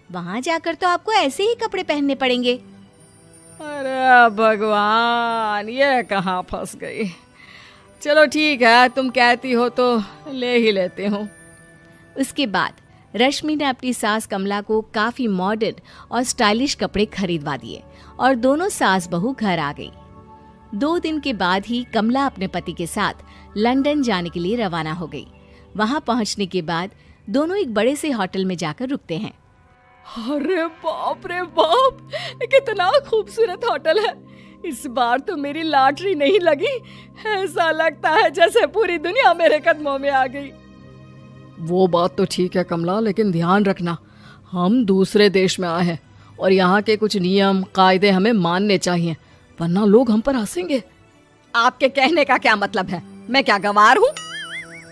वहाँ जाकर तो आपको ऐसे ही कपड़े पहनने पड़ेंगे। अरे भगवान, ये कहाँ फंस गई। चलो ठीक है, तुम कहती हो तो ले ही लेती हूँ। उसके बाद रश्मि ने अपनी सास कमला को काफी मॉडर्न और स्टाइलिश कपड़े खरीदवा दिए और दोनों सास बहू घर आ गई। 2 दिन के बाद ही कमला अपने पति के साथ लंदन जाने के लिए रवाना हो गई। वहां पहुंचने के बाद दोनों एक बड़े से होटल में जाकर रुकते हैं। अरे बाप रे बाप, कितना खूबसूरत होटल है। इस बार तो मेरी लॉटरी नहीं लगी। ऐसा लगता है जैसे पूरी दुनिया मेरे कदमों में आ गई। वो बात तो ठीक है कमला, लेकिन ध्यान रखना, हम दूसरे देश में आए हैं और यहाँ के कुछ नियम कायदे हमें मानने चाहिए, वरना लोग हम पर हंसेंगे। आपके कहने का क्या मतलब है? मैं क्या गंवार हूँ?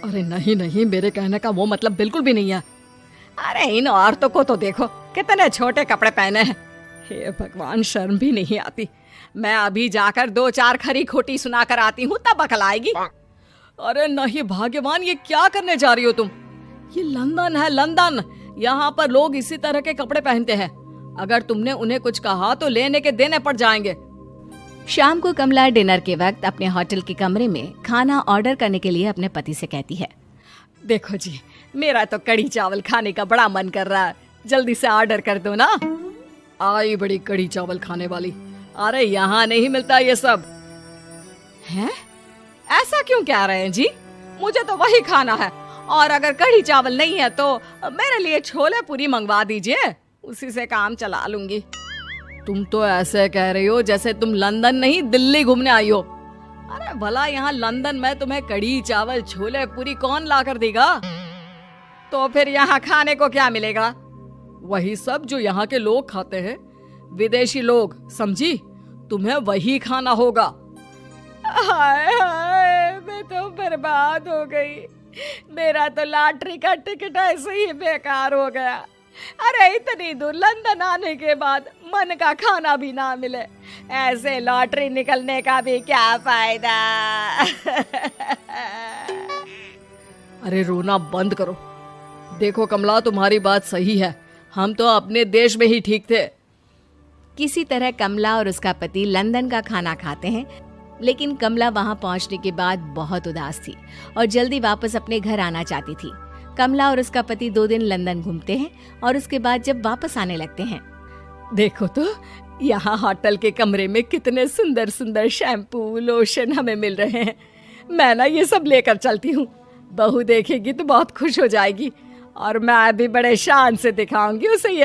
अरे नहीं नहीं, मेरे कहने का वो मतलब बिल्कुल भी नहीं है। अरे इन औरतों को तो देखो, कितने छोटे कपड़े पहने हैं। हे भगवान, शर्म भी नहीं आती। मैं अभी जाकर 2-4 खरी खोटी सुना कर आती हूँ, तब अकल आएगी। अरे नहीं भाग्यवान, ये क्या करने जा रही हो तुम? ये लंदन है, लंदन। यहाँ पर लोग इसी तरह के कपड़े पहनते हैं। अगर तुमने उन्हें कुछ कहा तो लेने के देने पड़ जाएंगे। शाम को कमला डिनर के वक्त अपने होटल के कमरे में खाना ऑर्डर करने के लिए अपने पति से कहती है, देखो जी, मेरा तो कढ़ी चावल खाने का बड़ा मन कर रहा है, जल्दी से ऑर्डर कर दो ना। आई बड़ी कढ़ी चावल खाने वाली। अरे यहाँ नहीं मिलता ये सब। हैं? ऐसा क्यों कह रहे हैं जी? मुझे तो वही खाना है, और अगर कढ़ी चावल नहीं है तो मेरे लिए छोले पूरी मंगवा दीजिए, उसी से काम चला लूंगी। तुम तो ऐसे कह रही हो जैसे तुम लंदन नहीं दिल्ली घूमने आई हो। अरे भला यहाँ लंदन में तुम्हें कढ़ी चावल छोले पूरी कौन ला कर देगा? तो फिर यहाँ खाने को क्या मिलेगा? वही सब जो यहाँ के लोग खाते हैं, विदेशी लोग, समझी? तुम्हें वही खाना होगा। हाय हाय, मैं तो बर्बाद हो गई। मेरा तो लॉटरी का टिकट ऐसे ही बेकार हो गया। अरे इतनी दूर लंदन आने के बाद मन का खाना भी ना मिले, ऐसे लॉटरी निकलने का भी क्या फायदा। अरे रोना बंद करो। देखो कमला, तुम्हारी बात सही है, हम तो अपने देश में ही ठीक थे। किसी तरह कमला और उसका पति लंदन का खाना खाते हैं, लेकिन कमला वहां पहुंचने के बाद बहुत उदास थी और जल्दी वापस अपने घर आना चाहती थी। कमला और उसका पति 2 दिन लंदन घूमते हैं और उसके बाद जब वापस आने लगते हैं, देखो तो यहाँ होटल के कमरे में कितने सुंदर सुंदर शैम्पू लोशन हमें मिल रहे हैं। मैं ना ये सब लेकर चलती हूँ, बहू देखेगी तो बहुत खुश हो जाएगी और मैं भी बड़े शान से दिखाऊंगी उसे ये